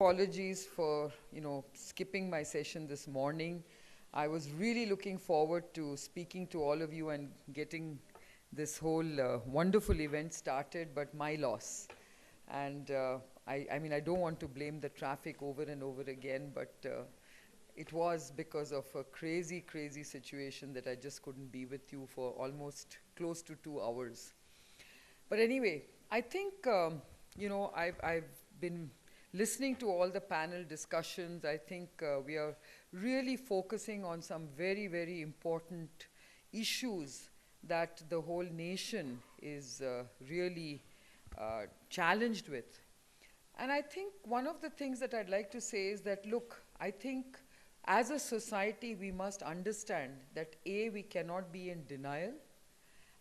apologies for, skipping my session this morning. I was really looking forward to speaking to all of you and getting this whole wonderful event started, but my loss. And I don't want to blame the traffic over and over again, but it was because of a crazy, crazy situation that I just couldn't be with you for almost close to 2 hours. But anyway, I think, I've been listening to all the panel discussions. I think we are really focusing on some very, very important issues that the whole nation is really challenged with. And I think one of the things that I'd like to say is that, look, I think as a society we must understand that A, we cannot be in denial,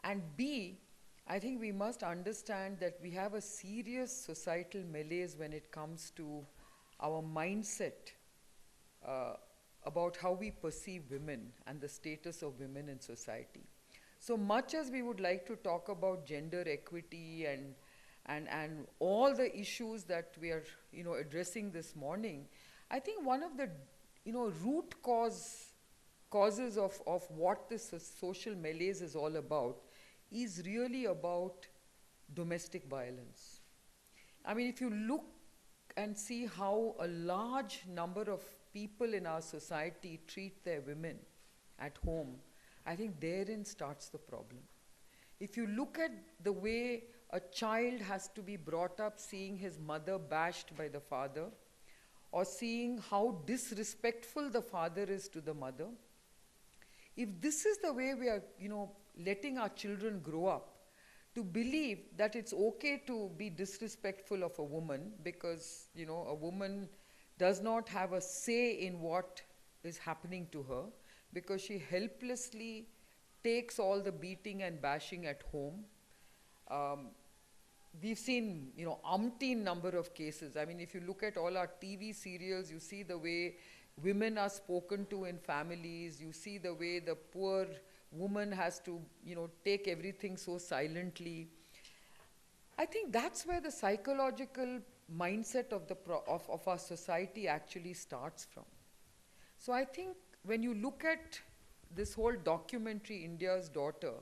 and B, I think we must understand that we have a serious societal malaise when it comes to our mindset about how we perceive women and the status of women in society. So much as we would like to talk about gender equity and all the issues that we are addressing this morning, I think one of the root causes of what this social malaise is all about is really about domestic violence. I mean, if you look and see how a large number of people in our society treat their women at home, I think therein starts the problem. If you look at the way a child has to be brought up seeing his mother bashed by the father, or seeing how disrespectful the father is to the mother, if this is the way we are, letting our children grow up, to believe that it's okay to be disrespectful of a woman because, a woman does not have a say in what is happening to her because she helplessly takes all the beating and bashing at home. We've seen, umpteen number of cases. I mean, if you look at all our TV serials, you see the way women are spoken to in families. You see the way the poor woman has to, take everything so silently. I think that's where the psychological mindset of our society actually starts from. So I think when you look at this whole documentary, India's Daughter,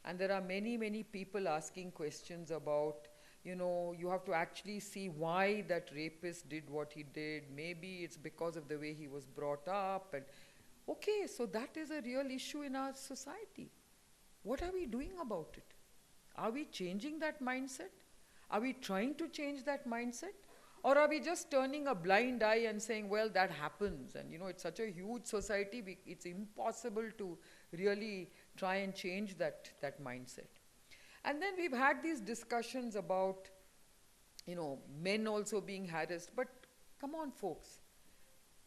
and there are many, many people asking questions about, you have to actually see why that rapist did what he did. Maybe it's because of the way he was brought up. And okay, so that is a real issue in our society. What are we doing about it? Are we changing that mindset? Are we trying to change that mindset? Or are we just turning a blind eye and saying, well, that happens. And, it's such a huge society, it's impossible to really try and change that mindset. And then we've had these discussions about, men also being harassed. But come on, folks.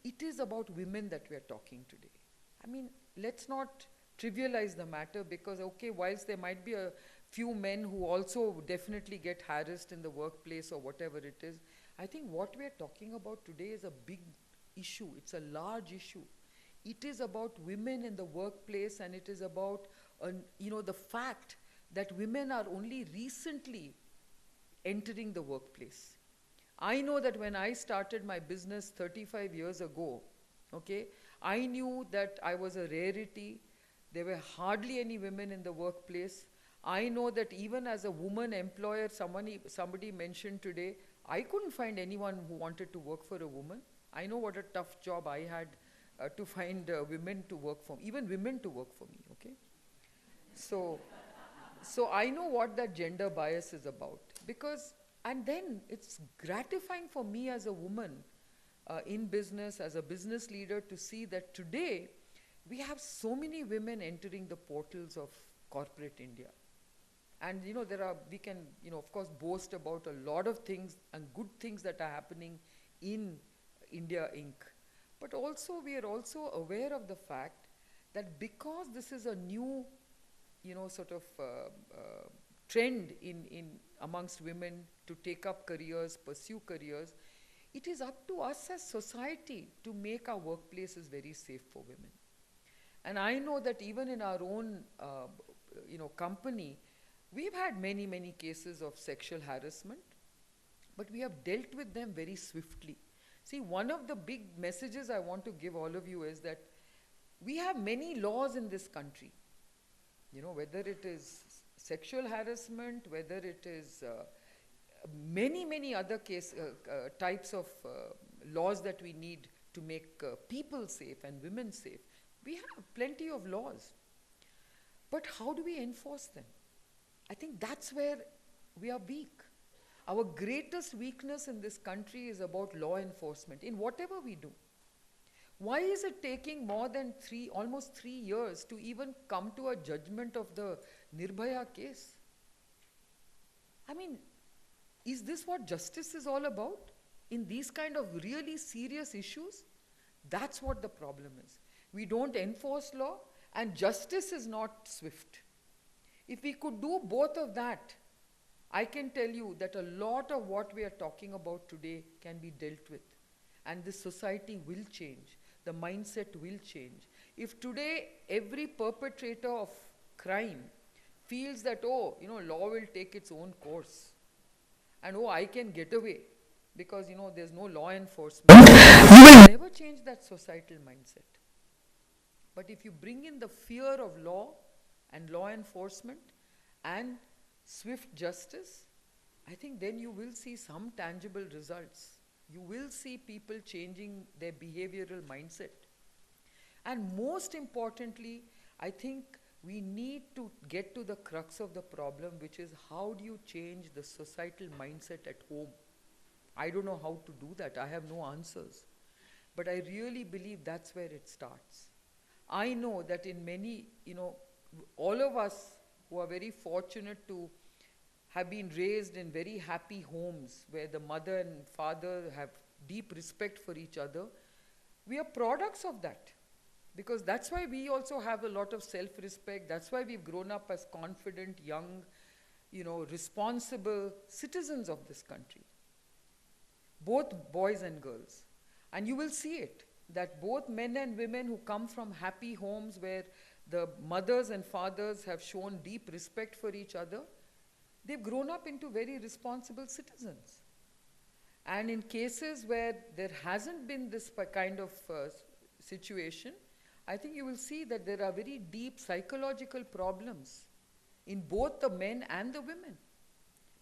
It is about women that we are talking today. I mean, let's not trivialize the matter because, okay, whilst there might be a few men who also definitely get harassed in the workplace or whatever it is, I think what we are talking about today is a big issue. It's a large issue. It is about women in the workplace, and it is about, the fact that women are only recently entering the workplace. I know that when I started my business 35 years ago, okay, I knew that I was a rarity. There were hardly any women in the workplace. I know that even as a woman employer, somebody mentioned today, I couldn't find anyone who wanted to work for a woman. I know what a tough job I had to find women to work for me, even women to work for me, okay? So I know what that gender bias is about. And then it's gratifying for me as a woman in business, as a business leader, to see that today we have so many women entering the portals of corporate India. And we can, of course, boast about a lot of things and good things that are happening in India Inc. But also, we are also aware of the fact that because this is a new, trend in amongst women to take up careers, pursue careers, it is up to us as society to make our workplaces very safe for women. And I know that even in our own, company, we've had many, many cases of sexual harassment, but we have dealt with them very swiftly. See, one of the big messages I want to give all of you is that we have many laws in this country. You know, whether it is sexual harassment, whether it is many other types of laws that we need to make people safe and women safe. We have plenty of laws. But how do we enforce them? I think that's where we are weak. Our greatest weakness in this country is about law enforcement in whatever we do. Why is it taking more than almost 3 years to even come to a judgment of the Nirbhaya case? I mean, is this what justice is all about? In these kind of really serious issues? That's what the problem is. We don't enforce law, and justice is not swift. If we could do both of that, I can tell you that a lot of what we are talking about today can be dealt with. And this society will change. The mindset will change. If today every perpetrator of crime feels that, oh, you know, law will take its own course, and oh, I can get away because, you know, there's no law enforcement, you will never change that societal mindset. But if you bring in the fear of law and law enforcement and swift justice, I think then you will see some tangible results. You will see people changing their behavioral mindset. And most importantly, I think we need to get to the crux of the problem, which is how do you change the societal mindset at home? I don't know how to do that. I have no answers. But I really believe that's where it starts. I know that in many, you know, all of us who are very fortunate to have been raised in very happy homes where the mother and father have deep respect for each other, we are products of that. Because that's why we also have a lot of self-respect. That's why we've grown up as confident, young, you know, responsible citizens of this country. Both boys and girls. And you will see it, that both men and women who come from happy homes where the mothers and fathers have shown deep respect for each other, they've grown up into very responsible citizens. And in cases where there hasn't been this kind of situation, I think you will see that there are very deep psychological problems in both the men and the women.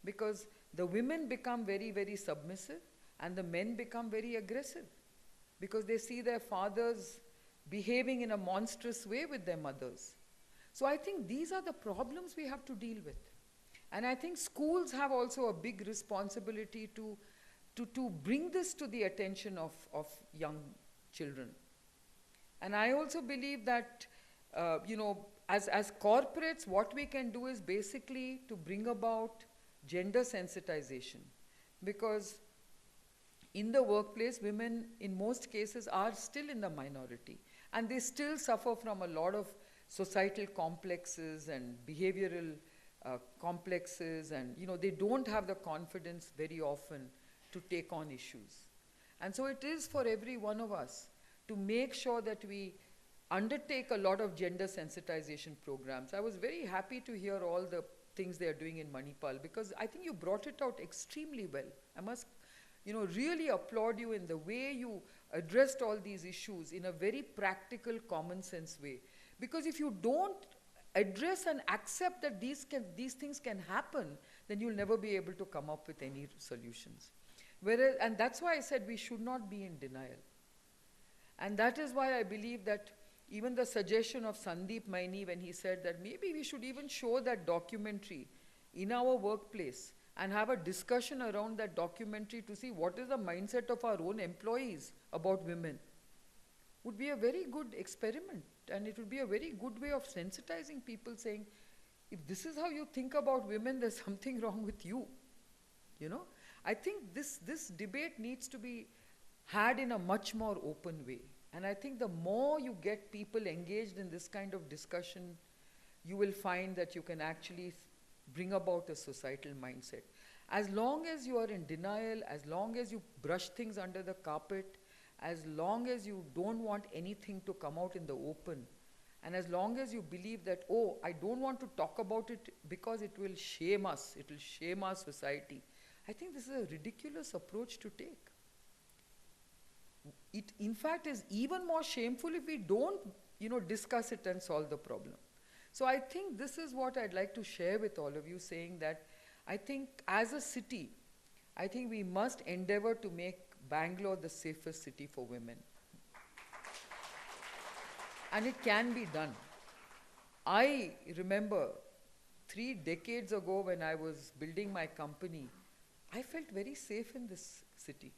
Because the women become very submissive and the men become very aggressive. Because they see their fathers behaving in a monstrous way with their mothers. So I think these are the problems we have to deal with. And I think schools have also a big responsibility to bring this to the attention of young children. And I also believe that, you know, as corporates, what we can do is basically to bring about gender sensitization. Because in the workplace, women in most cases are still in the minority. And they still suffer from a lot of societal complexes and behavioral complexes, and, you know, they don't have the confidence very often to take on issues. And so it is for every one of us to make sure that we undertake a lot of gender sensitization programs. I was very happy to hear all the things they are doing in Manipal, because I think you brought it out extremely well. I must, you know, really applaud you in the way you addressed all these issues in a very practical, common sense way. Because if you don't address and accept that these things can happen, then you'll never be able to come up with any solutions. Whereas, and that's why I said we should not be in denial. And that is why I believe that even the suggestion of Sandeep Maini, when he said that maybe we should even show that documentary in our workplace and have a discussion around that documentary to see what is the mindset of our own employees about women, would be a very good experiment. And it would be a very good way of sensitizing people, saying, if this is how you think about women, there's something wrong with you. You know, I think this debate needs to be had in a much more open way. And I think the more you get people engaged in this kind of discussion, you will find that you can actually bring about a societal mindset. As long as you are in denial, as long as you brush things under the carpet, as long as you don't want anything to come out in the open, and as long as you believe that, oh, I don't want to talk about it because it will shame us, it will shame our society, I think this is a ridiculous approach to take. it in fact is even more shameful if we don't, discuss it and solve the problem. So I think this is what I'd like to share with all of you, saying that I think as a city, I think we must endeavor to make Bangalore the safest city for women. And it can be done. I remember 3 decades ago when I was building my company, I felt very safe in this city.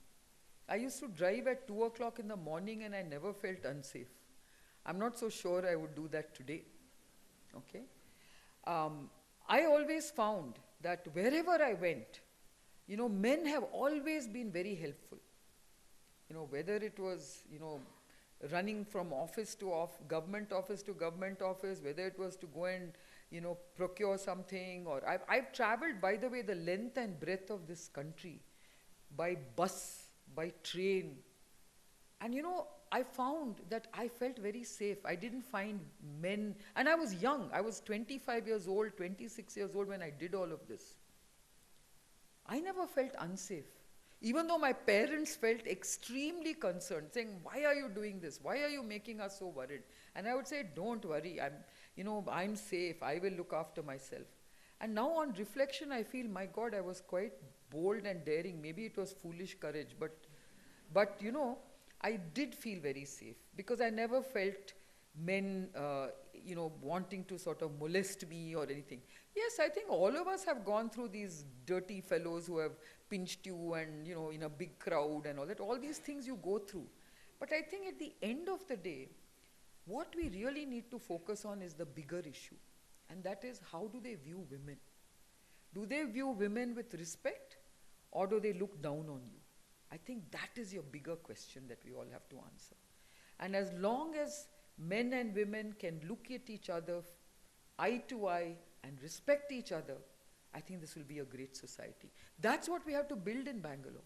I used to drive at 2 o'clock in the morning and I never felt unsafe. I'm not so sure I would do that today. Okay? I always found that wherever I went, men have always been very helpful. Whether it was, running from office to government office to government office, whether it was to go and, procure something, or I've traveled, by the way, the length and breadth of this country by bus, by train. And I found that I felt very safe. I didn't find men, and I was young. I was 25 years old, 26 years old when I did all of this. I never felt unsafe. Even though my parents felt extremely concerned, saying, why are you doing this? Why are you making us so worried? And I would say, don't worry, I'm safe, I will look after myself. And now on reflection, I feel, my God, I was quite bold and daring. Maybe it was foolish courage, but I did feel very safe because I never felt men, wanting to sort of molest me or anything. Yes, I think all of us have gone through these dirty fellows who have pinched you and, in a big crowd and all that. All these things you go through. But I think at the end of the day, what we really need to focus on is the bigger issue. And that is, how do they view women? Do they view women with respect, or do they look down on you? I think that is your bigger question that we all have to answer. And as long as men and women can look at each other eye to eye and respect each other, I think this will be a great society. That's what we have to build in Bangalore.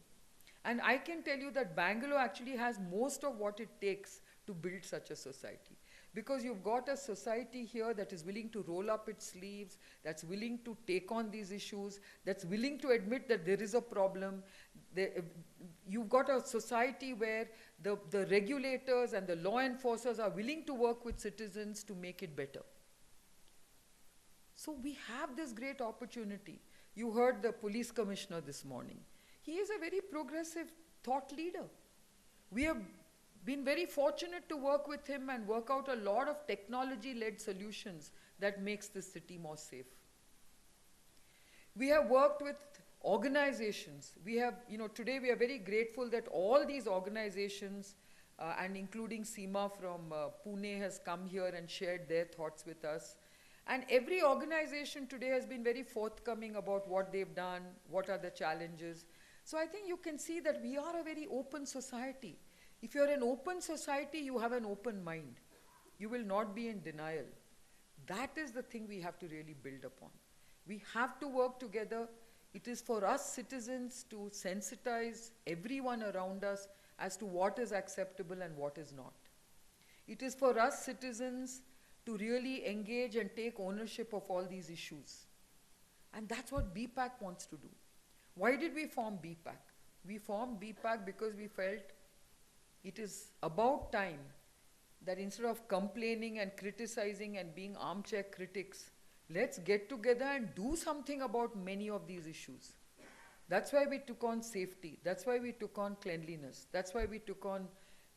And I can tell you that Bangalore actually has most of what it takes to build such a society. Because you've got a society here that is willing to roll up its sleeves, that's willing to take on these issues, that's willing to admit that there is a problem. You've got a society where the regulators and the law enforcers are willing to work with citizens to make it better. So we have this great opportunity. You heard the police commissioner this morning. He is a very progressive thought leader. We have been very fortunate to work with him and work out a lot of technology-led solutions that makes this city more safe. We have worked with organizations. We have, today we are very grateful that all these organizations, and including Seema from Pune has come here and shared their thoughts with us. And every organization today has been very forthcoming about what they've done, what are the challenges. So I think you can see that we are a very open society. If you're an open society, you have an open mind. You will not be in denial. That is the thing we have to really build upon. We have to work together. It is for us citizens to sensitize everyone around us as to what is acceptable and what is not. It is for us citizens to really engage and take ownership of all these issues. And that's what BPAC wants to do. Why did we form BPAC? We formed BPAC because we felt it is about time that instead of complaining and criticizing and being armchair critics, let's get together and do something about many of these issues. That's why we took on safety. That's why we took on cleanliness. That's why we took on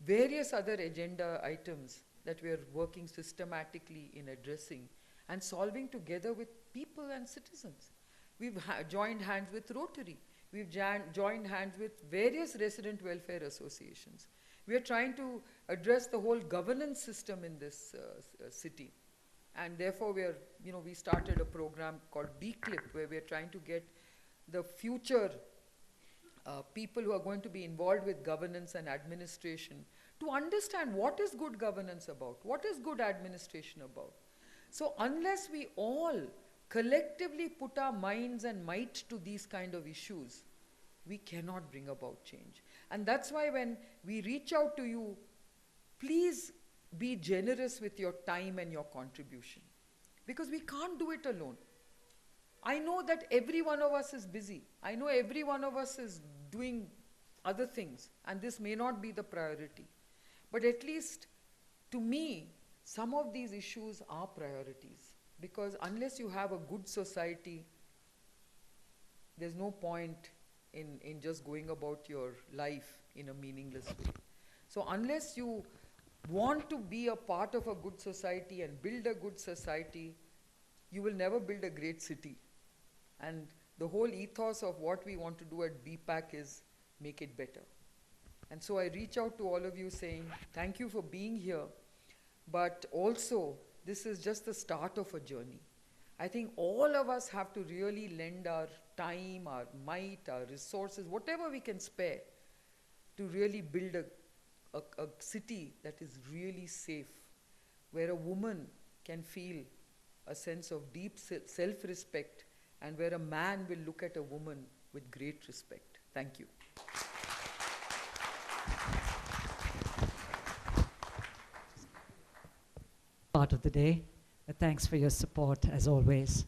various other agenda items that we are working systematically in addressing and solving together with people and citizens. We've joined hands with Rotary. We've joined hands with various resident welfare associations. We are trying to address the whole governance system in this city. And therefore we started a program called BCLIP, where we are trying to get the future people who are going to be involved with governance and administration to understand what is good governance about, what is good administration about. So unless we all collectively put our minds and might to these kind of issues, we cannot bring about change. And that's why when we reach out to you, please be generous with your time and your contribution. Because we can't do it alone. I know that every one of us is busy. I know every one of us is doing other things, and this may not be the priority. But at least, to me, some of these issues are priorities. Because unless you have a good society, there's no point in just going about your life in a meaningless way. So unless you want to be a part of a good society and build a good society, you will never build a great city. And the whole ethos of what we want to do at BPAC is make it better. And so I reach out to all of you saying, thank you for being here, but also this is just the start of a journey. I think all of us have to really lend our time, our might, our resources, whatever we can spare, to really build a city that is really safe, where a woman can feel a sense of deep self-respect, and where a man will look at a woman with great respect. Thank you. Part of the day. Thanks for your support as always.